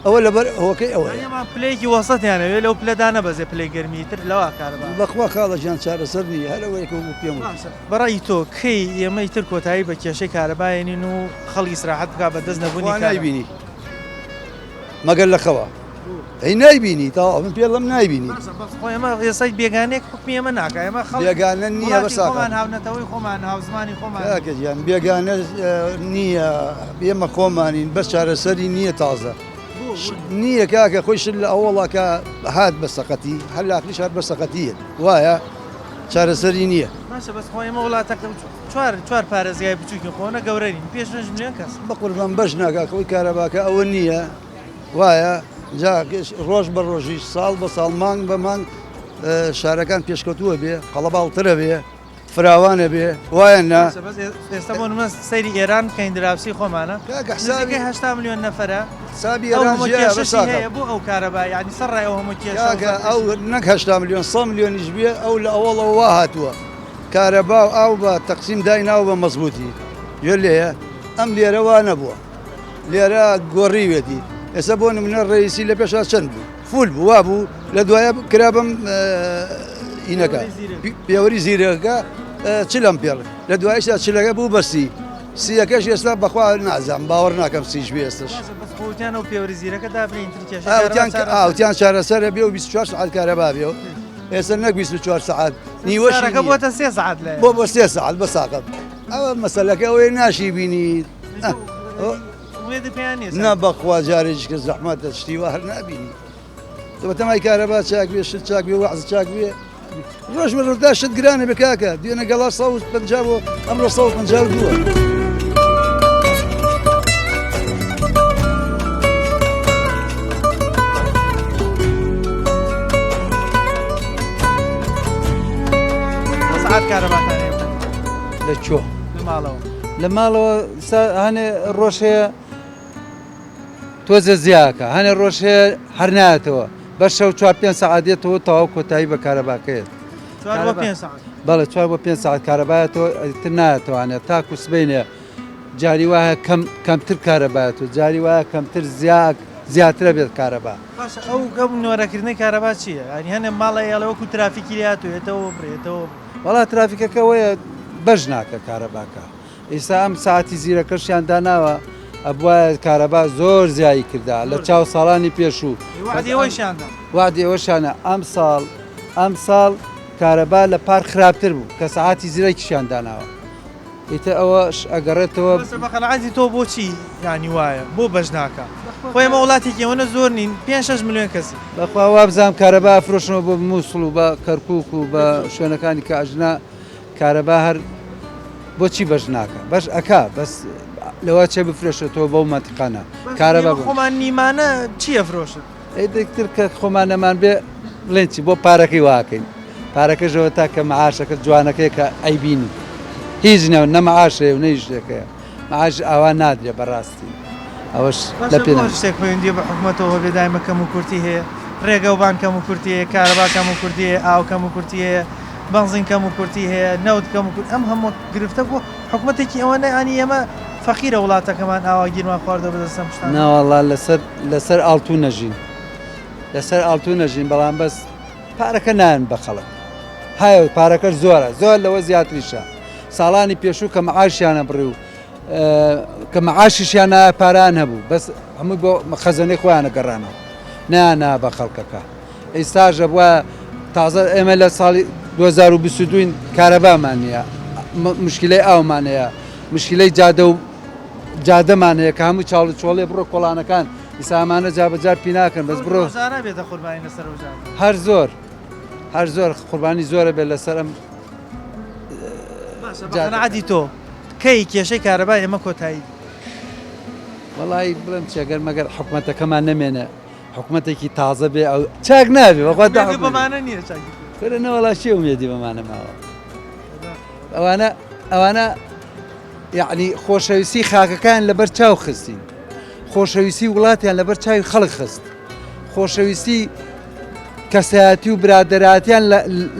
ئەوە لەبەر ئەوەکەی ئەوە پلەیەکی وەسەتیانەوێت لەو پلەدانە بەزێ پلەی گەرمیتر لەوە کارەبا بەخوا خاڵەژیان چارەسەر نیە هەرەوەیکە پێم بەڕای تۆ کەی ئێمەی تر کۆتایی بە کێشەی کارەبایێنین و خەڵکی سراحەت بکە بە دەست نەبوونی نایبینی مەگەر لە خەوە ئەی نایبینی تا من پێڵم نایبینی ئێمە ئێسای بێگانێک حکمی ئێمە ناکە ئێمە بێگانە نییە خۆمان هاونەتەوەی خۆمان هاوزمانی خۆمانیان بێگانە نییە ئێمە خۆمانین بەس چارەسەری نییە تازە نییە کاکە خۆشت لە ئەوڵاکە هات بە سەقەتی هەر لاقلیش هات بە سەقەتیە وایە چارەسەری نییە بەس خۆمە وڵاتەکە چوار پارێزگای بچووکی خۆنە گەورەین پێش ملیۆن کەس بە قوربان بەش ناکە خۆی کارەباکە ئەوە نییە وایە ڕۆژ بە ڕۆژی ساڵ بە ساڵ مانگ بە مانگ شارەکان پێشکەوتووە بێ قەڵەباڵترە بێ فراوانە بێ وایە نا ئێستا بۆ نمە سەیری ئێران کەین دراوسی خۆمانە حسابی 8 ملیۆن نەفرە سابی بۆ ئەو کارەبا ینی سەرڕای ئەو هەموو کێشە ئەو نەک 8 ملیۆن 100 ملیۆنیش بێ ئەو لە ئەوڵەوە وا هاتووە کارەبا و ئاو بە تەقسیم دایناو بە مەزبوطی گوێ لێیە ئەم لێرە وا نەبووە لێرە گۆڕیوێتی ئێستا بۆ نمونە ڕئیسی لە پێشا چەند بوو فول بوو وا بوو لە دوایە کرابم ئینەکە پێوەری زیرەکە چلم پێڵ لە دوایشدا چلەکە بوو بەسی سیەکەش ئێستا بەخوا نازام باوەڕ ناکەم سیش بێستش ئاوتیان چارەسەرە بێ و 24 ساعت کارەبا بێ و ئێستا نەک 24 ساعت نیوەشەکە بۆتە 3 ساعت لە بۆ 3 ساعت بە ساقم ئەوە مەسەلەکە ئەوەی ناشی بینیت نە بەخوا جارێک کە زەحمەتە شتیوە هەر نابینی بەتەمای کارەبا چاک بێ شت چاک بێ وەعز چاک بێ ڕۆژ بەڕۆژدا شت گرانە بە کاکە دوێنە گەڵا 150 بۆ ئەمڕۆ 152. ساعات کارەباتانێ لە چۆ لە ماڵەوە لە ماڵەوە هەنێ ڕۆژ هەیە تۆزە زیاکە هەنێ ڕۆژ هەیە هەر نایەتەوە بە شەو 4-5 ساعات دێتەوە تەواو کۆتایی بە کارەباکەیت 4 بۆ 5 ساعات بەڵێ 4 بۆ 5 ساعت کارەبایەتەوە تر نایەتەوانێت تاکو سبەینێ جاری وایە کەمتر کارەبایەتەوە جاری وایە کەمتر زیاترە بێت کارەبا. باشە ئەو گەم نۆرەکردنی کارەبا چییە؟ ئەنی هەنێ ماڵە ئێڵەوەکو ترافیکی هاتوێتەوە بڕێتەوە وڵا ترافیکەکەوەیە بەش ناکە کارەباکە ئێستا ئەم ساعتی زیرەکەشیان داناوە ئەبواە کارەبا زۆر زیایی کردا لە چاو ساڵانی پێشوو وادی ئەوەشانە ئەم ساڵ کارەبا لە پارک خراپتر بوو کە ساعتی زیرەکیشیان داناوە ئیتە ئەوەش ئەگەڕێتەوە بەقەنەعەتی تۆ بۆچی یانی وایە بۆ بەش ناکە خۆی ئێمە وڵاتێکیەوەنە زۆر نین 5-6 ملیۆن کەسی بەخوا وا بزانام کارەبا ئەفرۆشنەوە بە مووسڵ و بە کەرکووک و بە شوێنەکانی کە ئەژنا کارەبا هەر بۆچی بەش ناکە بەش ئەکا بەس لەوە چێ بفرێشێتەوە بەو مەنتیقانە کارەبا خۆمان نیمانە چییە فرۆشت؟ ئەیدەکتر کە خۆمانەمان بێ بڵێن چی بۆ پارەکەی واکەین پارەکەژەوە تا کە مەعاشەکە جوانەکەی کە ئەیبینی هیچ نەوە نەمەعاشەیە و نەی شتێکەیە مەعاش ئاوا نادرێ بەڕاستی ئەوەش لە پێ شتێک پەیوەندی بە حکوومەتەوە بێدایمە کەم و کورتی هەیە ڕێگە و بان کەم و کورتی هەیە کارەبا کەم و کورتی هەیە ئاو کەم و کورتی هەیە بنزین کەم و کورتی هەیە نەوت کەم و کورت ئەم هەموو گرفتە بۆ حکوومەتێکی ئەوە نەیانی ئێمە فەقیرە وڵاتەکەمان ئاوا گیرمان خواردە بەدەستم شتان ناوەڵا لەسەر ئاڵتوو نەژین لەسەر ئاڵتوو نەژین بەڵام بەس پارەکە نان بە خەڵک هایە پارەکەش زۆرە زۆر لەوە زیاتریشە ساڵانی پێشوو کە مەعاشیانە بڕی و کە مەعاشیشیان پاران هەبوو بەس هەموو بۆ خەزانەی خۆیانە گەڕانەوە نانا بە خەڵکەکە ئێستاژە بووە تازە ئێمە لە ساڵی 2022 کارەبامان نیە مشکلەی ئاومان هەیە مشکلەی جادەمان هەیە کە هەموو چاڵ چۆڵێ بڕۆ کۆڵانەکان ئیسامانە جابەجار پی ناکەن بەس بڕۆ هەر زۆر قوربانی زۆرە بێت لەسەر ئەم عادی تۆ کەی کێشەی کارەبا ئێمە کۆتایی وڵی بڵم چێگەر مەگەر حکوومەتەکەمان نەمێنە حکوومەتێکی تازە بێ ئەو چاک نابێ بەمانە نییە نەوەڵاشی ومێدی بەمانە ماوە ئەوانە یعنی خۆشەویستی خاکەکان لەبەر چاو خستین خۆشەویستی وڵاتیان لەبەر چاوی خەڵک خست خۆشەویستی کەسایەتی و برادەراتیان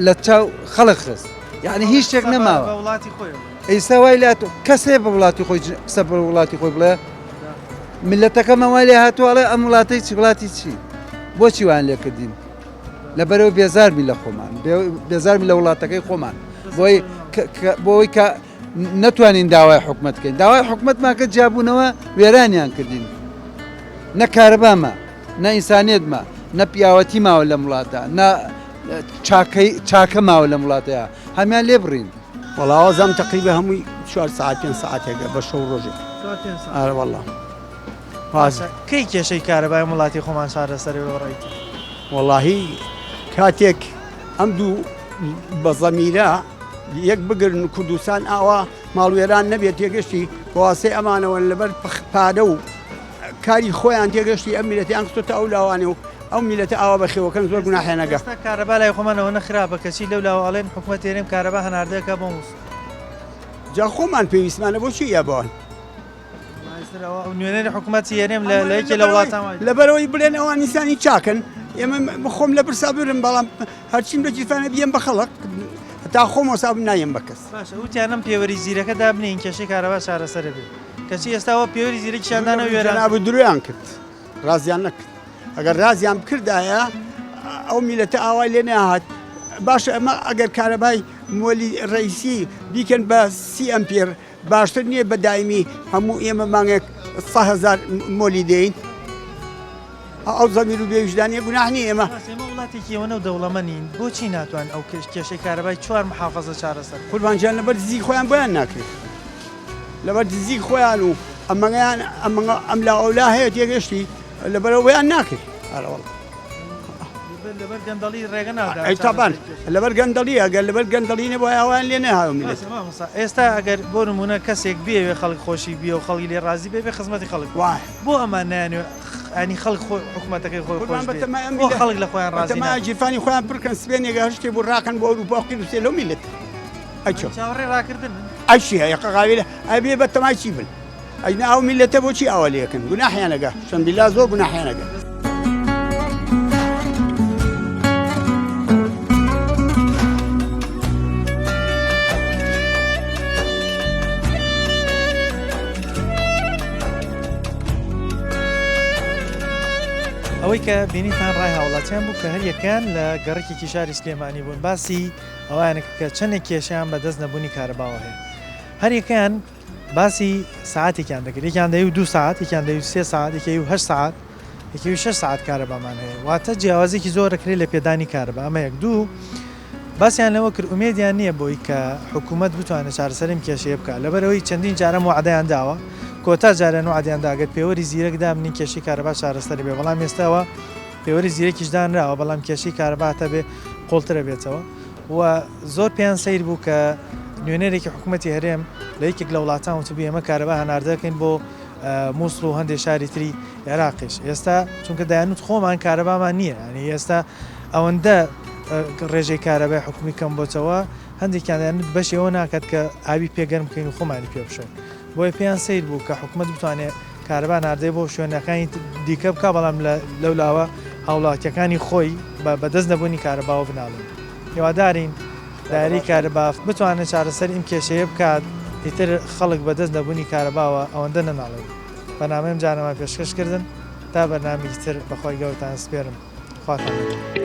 لە چاو خەڵک خست یعنی هیچ شتێک نەماوە ئێستا وای لات کەسێ بە وڵاتی خۆی قسە بە وڵاتی خۆی بڵێ ملەتەکەمە وای لێ هاتووەڵێ ئەم وڵاتی چی وڵاتی چی بۆچی وان لێ کردین لەبەرەوە بێزارمی لە خۆمان بێزارمی لە وڵاتەکەی خۆمان بۆی کە نەتوانین داوای حکومەتکەین داوای حکومەتمان کە جیابوونەوە وێرانیان کردین نە کارەبامە نە ئینسانیەتمە نە پیاوەتی ماوە لە وڵاتە نە چاکە ماوە لە وڵاتەیە هەمیان لێ بڕین وڵاوە زەم تقریبا هەمووی 4 ساعت 5 ساعتێکە بە شەو ڕۆژێک ئارەوەڵا کەی کێشەی کارەبای وڵاتی خۆمان چارەسەرەوە ڕێیت وەڵاهی کاتێک ئەم دوو بە زەمیرە یەک بگرن کوردستان ئاوا ماڵوێران نەبێت تێگەشتی بەواسەی ئەمانەوە لەبەر پادە و کاری خۆیان تێگەشتی ئەم میلەتیان خستۆتە ئەو لاوانێ و ئەو میلەتە ئاوا بەخێوەکەن زۆر گوناحێنەگە کارەبا لای خۆمانەوە نەخراپە کەچی لەو لاوەڵێن حکوومەت تێنێم کارەبا هەناردەکە بۆ مووس جا خۆمان پێویستمانە بۆچی یابوان نوێنەری حکوومەتی هێنێم لە یەکێ لە وڵاتان لەبەرەوەی بڵێن ئەوان نیسانی چاکن ئێمە خۆم لە برسا برم بەڵام هەرچیم لە جیفانە بیەم بە خەڵک تا خۆم وەساب نایم بە کەس باشە وتیانم پێوەری زیرەکە دابنین کێشەی کارەبا چارەسەرە بێت کەچی ئێستاوە پێوەری زیرەکیشاندانە وێران درویان کرد ڕازیان نەکرد ئەگەر رازیان بکردایە ئەو میلەتە ئاوای لێ نەهات باشە ئەمە ئەگەر کارەبای مۆلی ڕئیسی بیکەن بە 30 ئەمپێر باشتر نییە بە دایمی هەموو ئێمە مانگێک 100,000 مۆلی دەین ئەو زەمیر و بێویژدانیە گوناحنی ئێمە وڵاتێکیەوەنە و دەوڵەمەنین بۆچی ناتوان ئەو کێشەی کارەبای 4 محافەزە چارەسەر قوربانجان لەبەر دزی خۆیان بۆیان ناکرێت لەبەر دزی خۆیان و ئەم لا ئەولا هەیە تێگەشتی لەبەرەوە بۆیان ناکرێت لەبەر گەندەڵی ڕێگە نادا ئەی تاپان لەبەر گەندەڵیە گەل لەبەر گەندەڵینە بۆ ئەوان لێ نەهاو میلێت ئێستا ئەگەر بۆ نمونە کەسێک بێوێ خەڵک خۆشی بیە و خەڵکی لێ ڕازی بێ خزمەتی خەڵک وای بۆ ئەمان نانوێ ئەنی خەڵک حکوومەتەکەی خۆی خۆش بێت بۆ خەڵک لە خۆیان ڕازی تەما جیرفانی خۆیان پڕکەن سبێنێگە هەشتێ بۆ ڕاکەن بۆ ئەوروپا و قیرسێ لەو میلێت ئەچۆ چاوەڕێ ڕاکردن ئەچی هەیە قەقاوی ئەبێ بە تەمای چی بن ئەینا ئەو میلەتە بۆچی ئەوە لێکن گوناحیانەگە شەمبیلا زۆر گوناحیانەگە ئەوەی کە بینیتان ڕای هاوڵاتیان بوو کە هەریەکان لە گەڕێکێکی شاری سلێمانی بوون باسی ئەوانە کە چەندێک کێشیان بەدەست نەبوونی کارەباوە هەیە هەریەکان باسی ساعتێکیان دەکرد یەکیان دەوی 2 ساعت یەکیان دەوی 3 ساعت یەکەی 8 ساعت یەکەوی 6 ساعت کارەبامان هەیە واتە جیاوازێکی زۆر دەکرێت لە پێدانی کارەبا ئەمە یەک دوو باسییان لەوە کرد ئومێدیان نییە بۆی کە حکوومەت بتوانێت چارەسەرم کێشەیە بکات لەبەرەوەی چەندین جارە وعدەیان داوە کۆتا جارێن وعدیان داگەت پێوەری زیرەکدا منی کێشی کارەبا چارەسەر بێ بەڵام ئێستاوە پێوەری زیرەکیش دانراوە بەڵام کێشی کارەباتە بێ قوڵترە بێتەوە و زۆر پێیان سیر بوو کە نوێنەرێکی حکوومەتی هەرێم لە یەکێک لە وڵاتان وتبی ئێمە کارەبا هەناردەکەین بۆ مووسڵ و هەندێک شاری تری عێراقیش ئێستا چونکە دایانوت خۆمان کارەبامان نییە ینی ئێستا ئەوەندە ڕێژەی کارەبای حکومی کەم بۆتەوە هەندێکیان دایانوت بەشەوە ناکات کە ئاوی پێگەرم بکەین و خۆمانی پێ بشۆین بۆی پێیان سیر بوو کە حکوومەت بتوانێت کارەبا ناردەی بۆ شوێنەکانی دیکە بکە بەڵام لەولاوە هاوڵاتیەکانی خۆی بەدەست نەبوونی کارەباوە بناڵن هیوادارین داری کارەباف بتوانێت چارەسەر ئیم کێشەیە بکات ئیتر خەڵک بەدەست نەبوونی کارەباوە ئەوەندە نەناڵێت بەنامەم جانەمان پێشکەشکردن تا بەرنامێکی تر بەخۆی گەورتان سپێرم خواتان